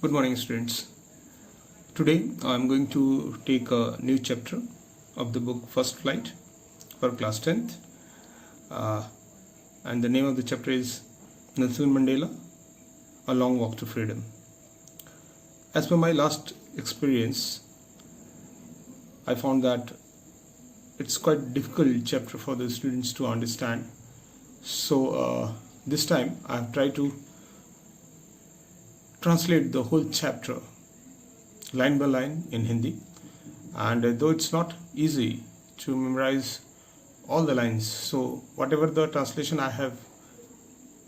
Good morning, students. Today I am going to take a new chapter of the book First Flight for class 10th, and the name of the chapter is Nelson Mandela, A Long Walk to Freedom. As per my last experience, I found that it's quite difficult chapter for the students to understand. So this time I have tried to translate the whole chapter line by line in Hindi, and though it's not easy to memorize all the lines, so whatever the translation I have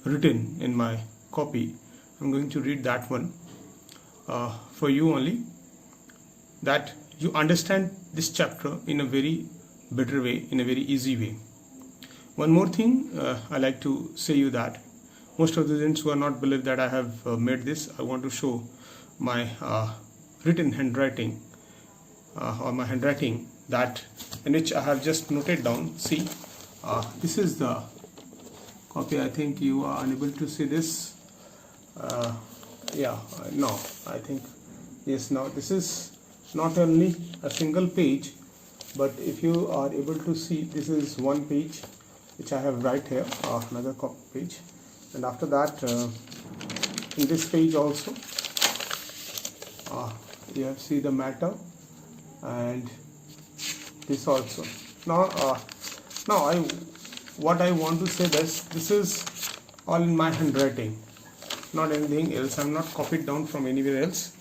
written in my copy, I'm going to read that one for you only, that you understand this chapter in a very better way, in a very easy way. One more thing I like to say you that most of the students who are not believe that I have made this, I want to show my written handwriting or my handwriting, that in which I have just noted down. See, this is the copy. I think you are unable to see this. No, I think yes. Now this is not only a single page, but if you are able to see, this is one page which I have right here, another copy page. And after that, in this page also, you have see the matter, and this also. Now, what I want to say, this is all in my handwriting, not anything else. I'm not copied down from anywhere else,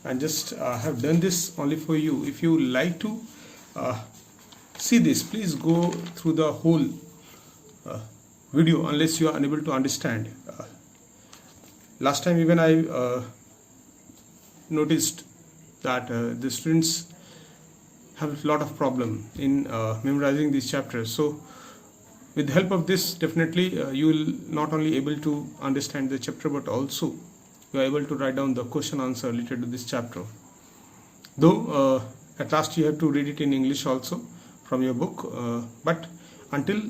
and just have done this only for you. If you like to see this, please go through the whole video, unless you are unable to understand. Last time even I noticed that the students have a lot of problem in memorizing these chapters. So with the help of this, definitely you will not only able to understand the chapter, but also you are able to write down the question answer related to this chapter. Though at last you have to read it in English also from your book, but until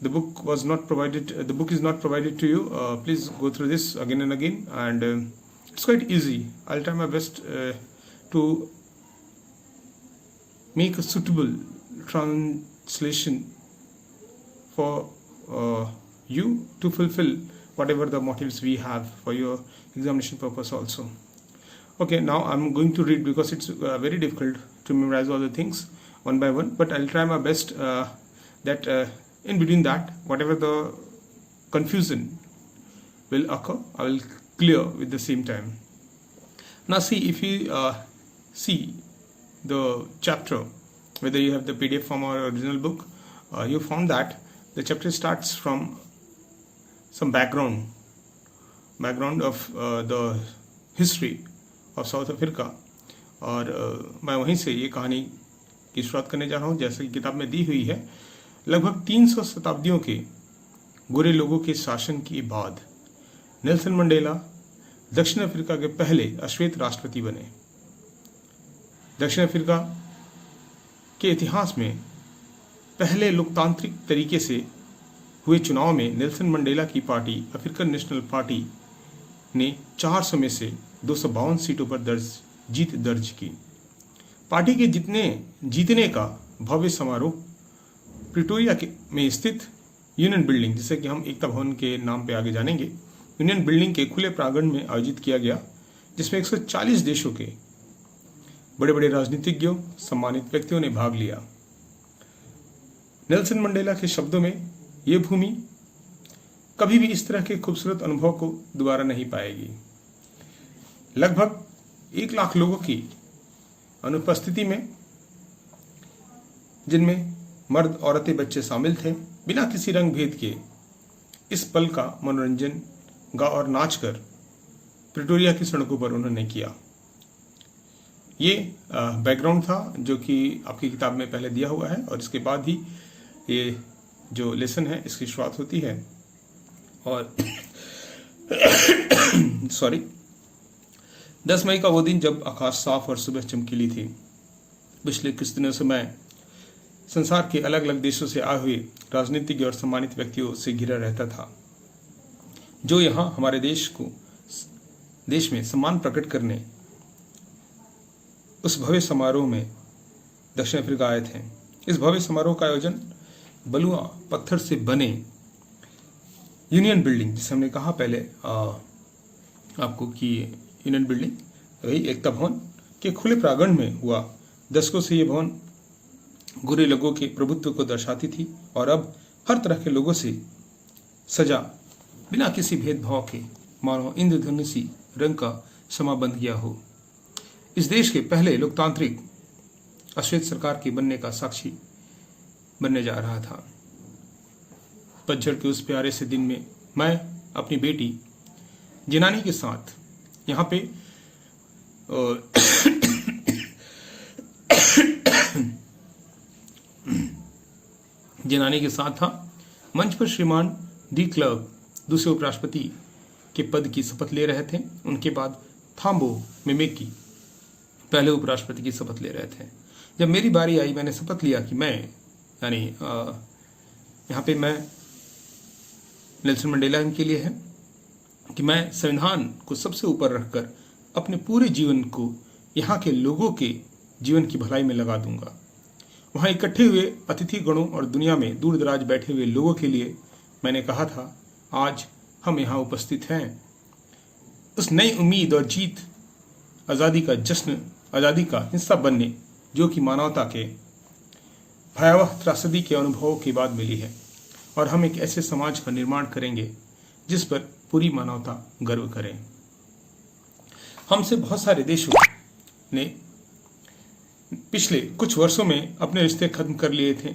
the book was not provided, the book is not provided to you, please go through this again and again, and it's quite easy. I'll try my best to make a suitable translation for you to fulfill whatever the motives we have for your examination purpose also. Okay, now I'm going to read, because it's very difficult to memorize all the things one by one, but I'll try my best that in between that, whatever the confusion will occur, I will clear with the same time. Now see, if you see the chapter, whether you have the PDF form or original book, you found that the chapter starts from some background of the history of South Africa, और मैं वहीं से ये कहानी की शुरुआत करने जा रहा हूँ, जैसे कि किताब में दी हुई है। लगभग 300 शताब्दियों के गोरे लोगों के शासन के बाद नेल्सन मंडेला दक्षिण अफ्रीका के पहले अश्वेत राष्ट्रपति बने। दक्षिण अफ्रीका के इतिहास में पहले लोकतांत्रिक तरीके से हुए चुनाव में नेल्सन मंडेला की पार्टी अफ्रीकन नेशनल पार्टी ने 400 में से 252 सीटों पर जीत दर्ज की। पार्टी के जीतने का भव्य समारोह प्रिटोरिया में स्थित यूनियन बिल्डिंग, जिसे कि हम एकता भवन के नाम पे आगे जानेंगे, यूनियन बिल्डिंग के खुले प्रांगण में आयोजित किया गया, जिसमें 140 देशों के बड़े बड़े राजनीतिज्ञों, सम्मानित व्यक्तियों ने भाग लिया। नेल्सन मंडेला के शब्दों में, ये भूमि कभी भी इस तरह के खूबसूरत अनुभव को दोबारा नहीं पाएगी। लगभग 1 लाख लोगों की अनुपस्थिति में, जिनमें मर्द, औरतें, बच्चे शामिल थे, बिना किसी रंग भेद के इस पल का मनोरंजन गा और नाच कर प्रिटोरिया की सड़कों पर उन्होंने किया। ये बैकग्राउंड था जो कि आपकी किताब में पहले दिया हुआ है, और इसके बाद ही ये जो लेसन है इसकी शुरुआत होती है। और 10 मई का वो दिन जब आकाश साफ और सुबह चमकीली थी। पिछले कुछ दिनों से मैं संसार के अलग अलग देशों से आए हुए राजनीतिज्ञ और सम्मानित व्यक्तियों से घिरा रहता था, जो यहाँ हमारे देश में सम्मान प्रकट करने उस भव्य समारोह में दक्षिण अफ्रीका आए थे। इस भव्य समारोह का आयोजन बलुआ पत्थर से बने यूनियन बिल्डिंग, जिसे हमने कहा पहले आपको कि यूनियन बिल्डिंग वही एकता भवन के खुले प्रांगण में हुआ। दशकों से ये भवन गोरे लोगों के प्रभुत्व को दर्शाती थी और अब हर तरह के लोगों से सजा बिना किसी भेदभाव के मानो इंद्रधनुषी रंग का समा बंध गया हो। इस देश के पहले लोकतांत्रिक अश्वेत सरकार के बनने का साक्षी बनने जा रहा था। पतझड़ के उस प्यारे से दिन में मैं अपनी बेटी जिनानी के साथ यहाँ पे जिनानी के साथ था। मंच पर श्रीमान डी क्लर्क दूसरे उपराष्ट्रपति के पद की शपथ ले रहे थे। उनके बाद थाम्बो म्बेकी पहले उपराष्ट्रपति की शपथ ले रहे थे। जब मेरी बारी आई, मैंने शपथ लिया कि मैं यानी यहाँ पे मैं नेल्सन मंडेला के लिए है कि मैं संविधान को सबसे ऊपर रखकर अपने पूरे जीवन को यहाँ के लोगों के जीवन की भलाई में लगा दूंगा। वहाँ इकट्ठे हुए अतिथि गणों और दुनिया में दूर दराज बैठे हुए लोगों के लिए मैंने कहा था, आज हम यहाँ उपस्थित हैं उस नई उम्मीद और जीत, आज़ादी का जश्न, आज़ादी का हिस्सा बनने जो कि मानवता के भयावह त्रासदी के अनुभवों के बाद मिली है। और हम एक ऐसे समाज का निर्माण करेंगे जिस पर पूरी मानवता गर्व करे। हमसे बहुत सारे देशों ने पिछले कुछ वर्षों में अपने रिश्ते खत्म कर लिए थे।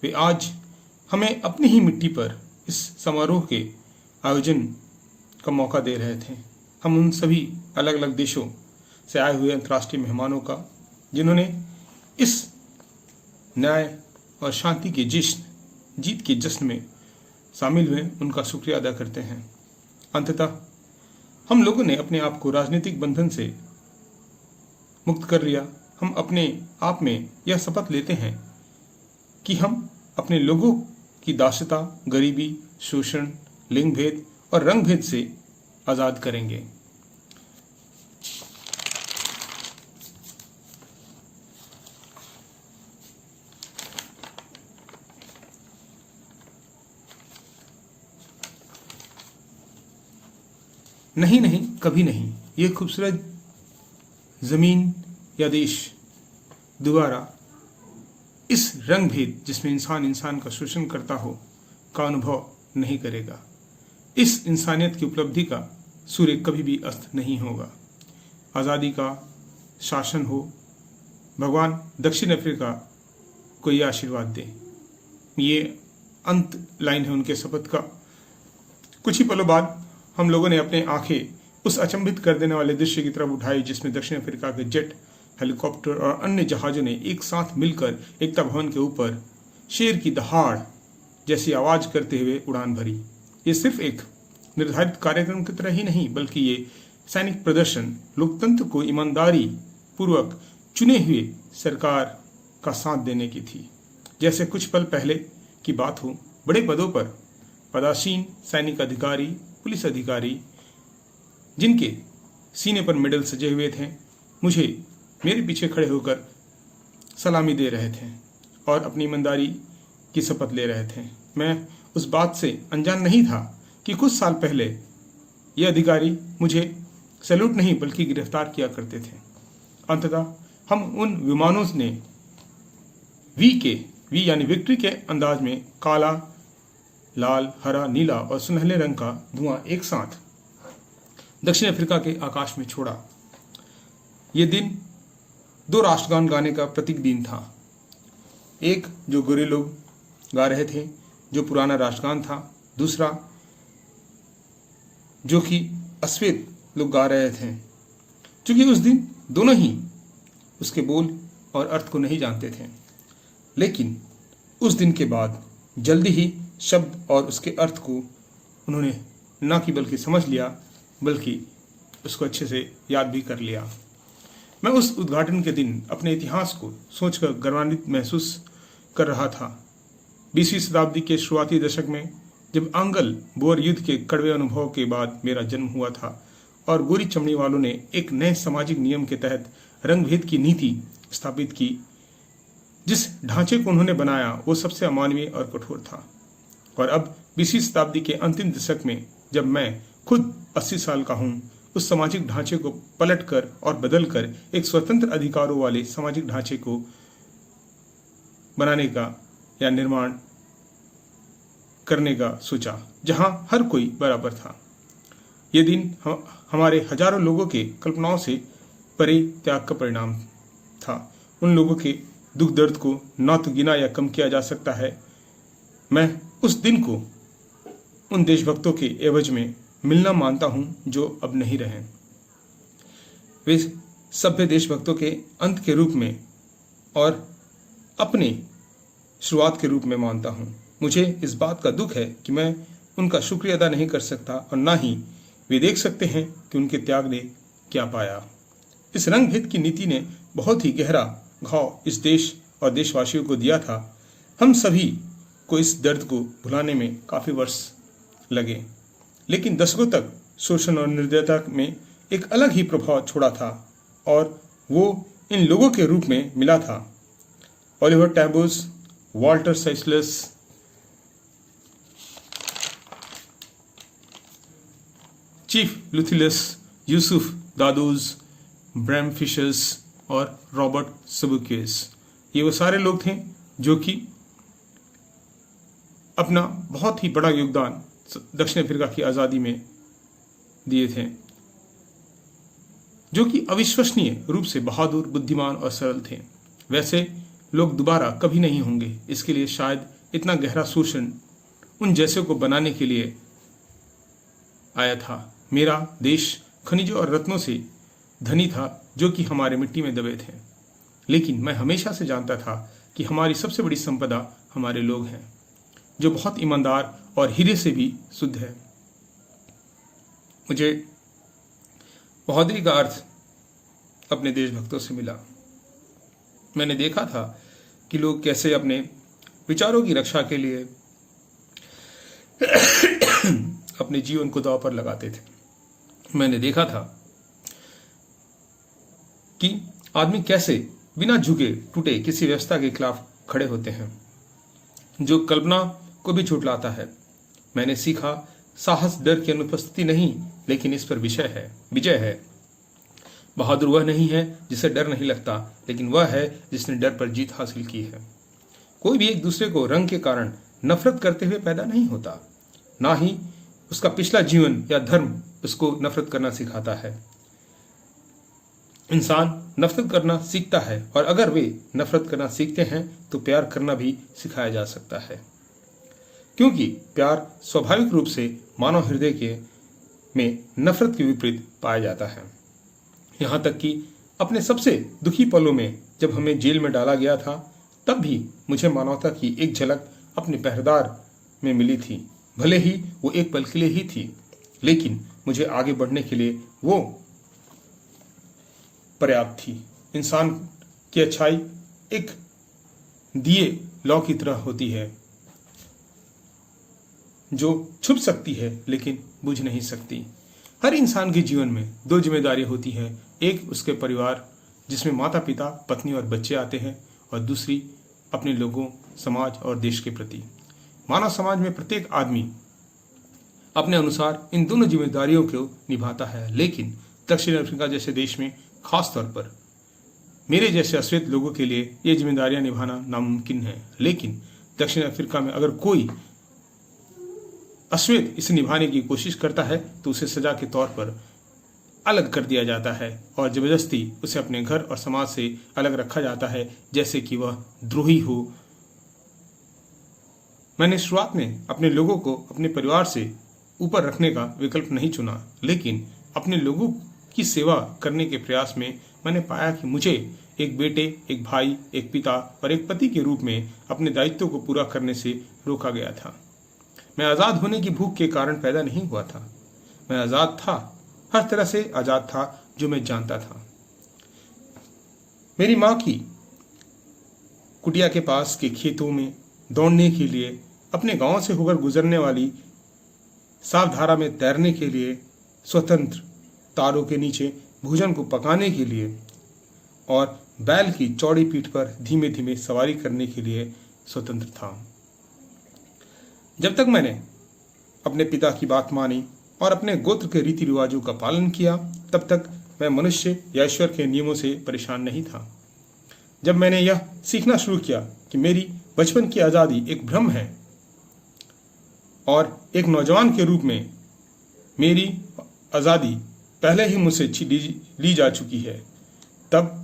वे आज हमें अपनी ही मिट्टी पर इस समारोह के आयोजन का मौका दे रहे थे। हम उन सभी अलग अलग देशों से आए हुए अंतर्राष्ट्रीय मेहमानों का, जिन्होंने इस न्याय और शांति के जीत के जश्न में शामिल हुए, उनका शुक्रिया अदा करते हैं। अंततः हम लोगों ने अपने आप को राजनीतिक बंधन से मुक्त कर लिया। हम अपने आप में यह शपथ लेते हैं कि हम अपने लोगों की दासता, गरीबी, शोषण, लिंग भेद और रंग भेद से आज़ाद करेंगे। नहीं नहीं, कभी नहीं। ये खूबसूरत जमीन या देश दोबारा इस रंग भेद, जिसमें इंसान का शोषण करता हो, का अनुभव नहीं करेगा। इस इंसानियत की उपलब्धि का सूर्य कभी भी अस्त नहीं होगा। आज़ादी का शासन हो। भगवान दक्षिण अफ्रीका को ये आशीर्वाद दे। ये अंत लाइन है उनके शपथ का। कुछ ही पलों बाद हम लोगों ने अपने आंखें उस अचंभित कर देने वाले दृश्य की तरफ उठाई, जिसमें दक्षिण अफ्रीका के जेट, हेलीकॉप्टर और अन्य जहाज़ों ने एक साथ मिलकर एकता भवन के ऊपर शेर की दहाड़ जैसी आवाज करते हुए उड़ान भरी। ये सिर्फ एक निर्धारित कार्यक्रम की तरह ही नहीं, बल्कि ये सैनिक प्रदर्शन लोकतंत्र को ईमानदारी पूर्वक चुने हुए सरकार का साथ देने की थी। जैसे कुछ पल पहले की बात हो, बड़े पदों पर पदासीन सैनिक अधिकारी, पुलिस अधिकारी, जिनके सीने पर मेडल सजे हुए थे, मुझे मेरे पीछे खड़े होकर सलामी दे रहे थे और अपनी ईमानदारी की शपथ ले रहे थे। मैं उस बात से अनजान नहीं था कि कुछ साल पहले ये अधिकारी मुझे सैल्यूट नहीं बल्कि गिरफ्तार किया करते थे। अंततः हम उन विमानों ने वी यानी विक्ट्री के अंदाज में काला, लाल, हरा, नीला और सुनहले रंग का धुआं एक साथ दक्षिण अफ्रीका के आकाश में छोड़ा। ये दिन दो राष्ट्रगान गाने का प्रतीक दिन था। एक जो गोरे लोग गा रहे थे, जो पुराना राष्ट्रगान था। दूसरा जो कि अश्वेत लोग गा रहे थे, क्योंकि उस दिन दोनों ही उसके बोल और अर्थ को नहीं जानते थे। लेकिन उस दिन के बाद जल्दी ही शब्द और उसके अर्थ को उन्होंने न कि बल्कि समझ लिया, बल्कि उसको अच्छे से याद भी कर लिया। मैं उस उद्घाटन के दिन अपने इतिहास को सोचकर गर्वान्वित महसूस कर रहा था। 20वीं शताब्दी के शुरुआती दशक में जब आंगल बोर युद्ध के कड़वे अनुभव के बाद मेरा जन्म हुआ था और गोरी चमड़ी वालों ने एक नए सामाजिक नियम के तहत रंगभेद की नीति स्थापित की, जिस ढांचे को उन्होंने बनाया वो सबसे अमानवीय और कठोर था। और अब 20वीं शताब्दी के अंतिम दशक में जब मैं खुद 80 साल का हूँ, उस सामाजिक ढांचे को पलटकर और बदलकर एक स्वतंत्र अधिकारों वाले सामाजिक ढांचे को बनाने का या निर्माण करने का सोचा, जहां हर कोई बराबर था। ये दिन हमारे हजारों लोगों के कल्पनाओं से परे त्याग का परिणाम था। उन लोगों के दुख दर्द को न तो गिना या कम किया जा सकता है। मैं उस दिन को उन देशभक्तों के एवज में मिलना मानता हूं जो अब नहीं रहे। वे सभ्य देशभक्तों के अंत के रूप में और अपनी शुरुआत के रूप में मानता हूं। मुझे इस बात का दुख है कि मैं उनका शुक्रिया अदा नहीं कर सकता और ना ही वे देख सकते हैं कि उनके त्याग ने क्या पाया। इस रंगभेद की नीति ने बहुत ही गहरा घाव इस देश और देशवासियों को दिया था। हम सभी को इस दर्द को भुलाने में काफी वर्ष लगे, लेकिन दशकों तक शोषण और निर्दयता में एक अलग ही प्रभाव छोड़ा था और वो इन लोगों के रूप में मिला था। ओलिवर टैबोस, Walter Sisulu, chief Luthuli, Yusuf Dadoo, Bram Fischer और रॉबर्ट सबुकेस, ये वो सारे लोग थे जो कि अपना बहुत ही बड़ा योगदान दक्षिण अफ्रीका की आज़ादी में दिए थे, जो कि अविश्वसनीय रूप से बहादुर, बुद्धिमान और सरल थे। वैसे लोग दोबारा कभी नहीं होंगे। इसके लिए शायद इतना गहरा शोषण उन जैसे को बनाने के लिए आया था। मेरा देश खनिजों और रत्नों से धनी था जो कि हमारे मिट्टी में दबे थे, लेकिन मैं हमेशा से जानता था कि हमारी सबसे बड़ी संपदा हमारे लोग हैं, जो बहुत ईमानदार और हीरे से भी शुद्ध है। मुझे बहादुरी का अर्थ अपने देशभक्तों से मिला। मैंने देखा था कि लोग कैसे अपने विचारों की रक्षा के लिए अपने जीवन को दांव पर लगाते थे। मैंने देखा था कि आदमी कैसे बिना झुके टूटे किसी व्यवस्था के खिलाफ खड़े होते हैं जो कल्पना को भी झुठलाता है। मैंने सीखा साहस डर की अनुपस्थिति नहीं, लेकिन इस पर विजय है। बहादुर वह नहीं है जिसे डर नहीं लगता, लेकिन वह है जिसने डर पर जीत हासिल की है। कोई भी एक दूसरे को रंग के कारण नफरत करते हुए पैदा नहीं होता, ना ही उसका पिछला जीवन या धर्म उसको नफरत करना सिखाता है। इंसान नफरत करना सीखता है, और अगर वे नफरत करना सीखते हैं तो प्यार करना भी सिखाया जा सकता है, क्योंकि प्यार स्वाभाविक रूप से मानव हृदय में नफरत के विपरीत पाया जाता है। यहाँ तक कि अपने सबसे दुखी पलों में जब हमें जेल में डाला गया था, तब भी मुझे मानवता की एक झलक अपने पहरेदार में मिली थी। भले ही वो एक पल के लिए ही थी, लेकिन मुझे आगे बढ़ने के लिए वो पर्याप्त थी। इंसान की अच्छाई एक दिए लौ की तरह होती है, जो छुप सकती है लेकिन बुझ नहीं सकती। हर इंसान के जीवन में दो जिम्मेदारियां होती हैं। एक उसके परिवार, जिसमें माता पिता, पत्नी और बच्चे आते हैं, और दूसरी अपने लोगों, समाज और देश के प्रति। मानव समाज में प्रत्येक आदमी अपने अनुसार इन दोनों जिम्मेदारियों को निभाता है, लेकिन दक्षिण अफ्रीका जैसे देश में खास तौर पर मेरे जैसे अश्वेत लोगों के लिए ये जिम्मेदारियां निभाना नामुमकिन है। लेकिन दक्षिण अफ्रीका में अगर कोई अश्वेत इसे निभाने की कोशिश करता है तो उसे सजा के तौर पर अलग कर दिया जाता है और जबरदस्ती उसे अपने घर और समाज से अलग रखा जाता है, जैसे कि वह द्रोही हो। मैंने शुरुआत में अपने लोगों को अपने परिवार से ऊपर रखने का विकल्प नहीं चुना, लेकिन अपने लोगों की सेवा करने के प्रयास में मैंने पाया कि मुझे एक बेटे, एक भाई, एक पिता और एक पति के रूप में अपने दायित्व को पूरा करने से रोका गया था। मैं आज़ाद होने की भूख के कारण पैदा नहीं हुआ था। मैं आज़ाद था, हर तरह से आज़ाद था जो मैं जानता था। मेरी माँ की कुटिया के पास के खेतों में दौड़ने के लिए अपने गांव से होकर गुजरने वाली साफ धारा में तैरने के लिए स्वतंत्र, तारों के नीचे भोजन को पकाने के लिए और बैल की चौड़ी पीठ पर धीमे धीमे सवारी करने के लिए स्वतंत्र था। जब तक मैंने अपने पिता की बात मानी और अपने गोत्र के रीति रिवाजों का पालन किया, तब तक मैं मनुष्य या ईश्वर के नियमों से परेशान नहीं था। जब मैंने यह सीखना शुरू किया कि मेरी बचपन की आज़ादी एक भ्रम है और एक नौजवान के रूप में मेरी आज़ादी पहले ही मुझसे ली जा चुकी है, तब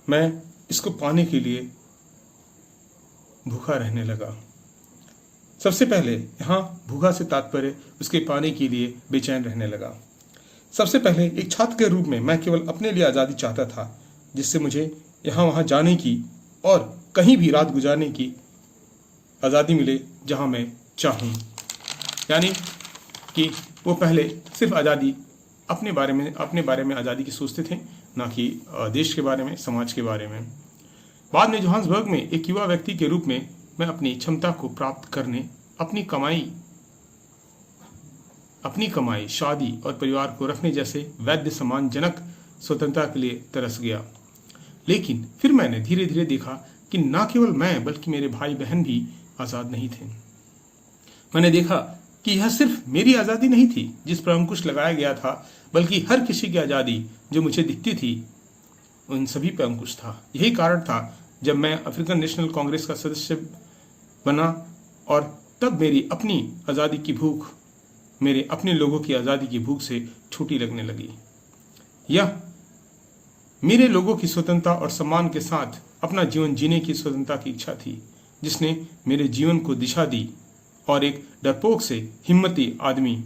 मैं इसको पाने के लिए भूखा रहने लगा। सबसे पहले यहाँ भूखा से तात्पर्य उसके पाने के लिए बेचैन रहने लगा। सबसे पहले एक छात्र के रूप में मैं केवल अपने लिए आज़ादी चाहता था, जिससे मुझे यहाँ वहाँ जाने की और कहीं भी रात गुजारने की आज़ादी मिले जहाँ मैं चाहूँ। यानी कि वो पहले सिर्फ आज़ादी अपने बारे में आज़ादी की सोचते थे, ना कि देश के बारे में, समाज के बारे में। बाद में जोहान्सबर्ग में एक युवा व्यक्ति के रूप में मैं अपनी क्षमता को प्राप्त करने, अपनी कमाई, शादी और परिवार को रखने जैसे वैध सम्मानजनक स्वतंत्रता के लिए तरस गया। लेकिन फिर मैंने धीरे धीरे देखा कि न केवल मैं बल्कि मेरे भाई बहन भी आज़ाद नहीं थे। मैंने देखा कि यह सिर्फ मेरी आज़ादी नहीं थी जिस पर अंकुश लगाया गया था, बल्कि हर किसी की आज़ादी जो मुझे दिखती थी उन सभी पर अंकुश था। यही कारण था जब मैं अफ्रीकन नेशनल कांग्रेस का सदस्य बना और तब मेरी अपनी आज़ादी की भूख, मेरे अपने लोगों की आज़ादी की भूख से छोटी लगने लगी। यह मेरे लोगों की स्वतंत्रता और सम्मान के साथ अपना जीवन जीने की स्वतंत्रता की इच्छा थी, जिसने मेरे जीवन को दिशा दी। और एक डरपोक से हिम्मती आदमी,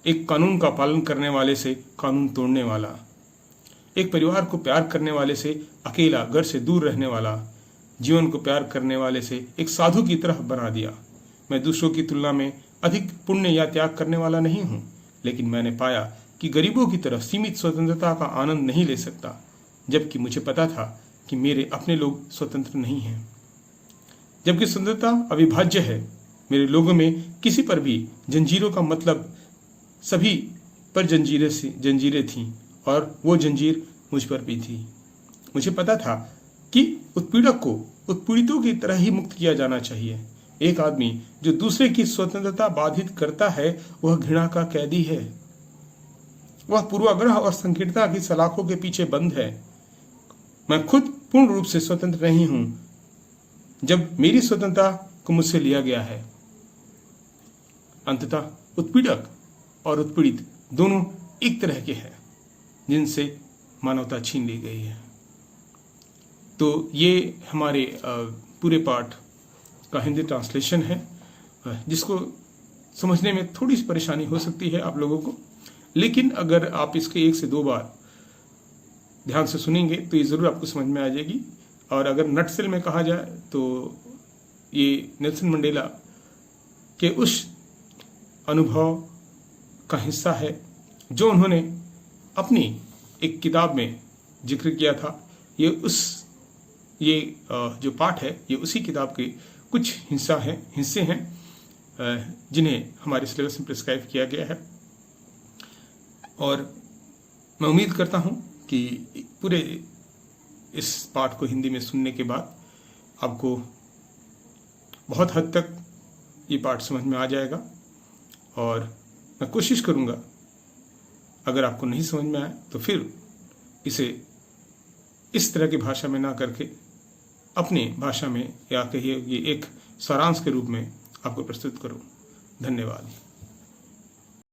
एक कानून का पालन करने वाले से कानून तोड़ने वाला, एक परिवार को प्यार करने वाले से अकेला घर से दूर रहने वाला, जीवन को प्यार करने वाले से एक साधु की तरह बना दिया। मैं दूसरों की तुलना में अधिक पुण्य या त्याग करने वाला नहीं हूँ, लेकिन मैंने पाया कि गरीबों की तरह सीमित स्वतंत्रता का आनंद नहीं ले सकता, जबकि मुझे पता था कि मेरे अपने लोग स्वतंत्र नहीं हैं। जबकि स्वतंत्रता अविभाज्य है, मेरे लोगों में किसी पर भी जंजीरों का मतलब सभी पर जंजीरें थीं और वो जंजीर मुझ पर भी थी। मुझे पता था कि उत्पीड़क को उत्पीड़ितों की तरह ही मुक्त किया जाना चाहिए। एक आदमी जो दूसरे की स्वतंत्रता बाधित करता है वह घृणा का कैदी है। वह पूर्वाग्रह और संकीर्णता की सलाखों के पीछे बंद है। मैं खुद पूर्ण रूप से स्वतंत्र नहीं हूं जब मेरी स्वतंत्रता को मुझसे लिया गया है। अंततः उत्पीड़क और उत्पीड़ित दोनों एक तरह के हैं जिनसे मानवता छीन ली गई है। तो ये हमारे पूरे पाठ का हिंदी ट्रांसलेशन है, जिसको समझने में थोड़ी सी परेशानी हो सकती है आप लोगों को, लेकिन अगर आप इसके 1 से 2 बार ध्यान से सुनेंगे तो ये ज़रूर आपको समझ में आ जाएगी। और अगर नटसेल में कहा जाए तो ये नेल्सन मंडेला के उस अनुभव का हिस्सा है जो उन्होंने अपनी एक किताब में जिक्र किया था। ये जो पाठ है ये उसी किताब के कुछ हिस्से हैं जिन्हें हमारे सिलेबस में प्रिस्क्राइब किया गया है। और मैं उम्मीद करता हूँ कि पूरे इस पाठ को हिंदी में सुनने के बाद आपको बहुत हद तक ये पाठ समझ में आ जाएगा। और मैं कोशिश करूँगा, अगर आपको नहीं समझ में आए तो फिर इसे इस तरह की भाषा में ना करके अपनी भाषा में, या कहिए ये एक सारांश के रूप में आपको प्रस्तुत करूँ। धन्यवाद।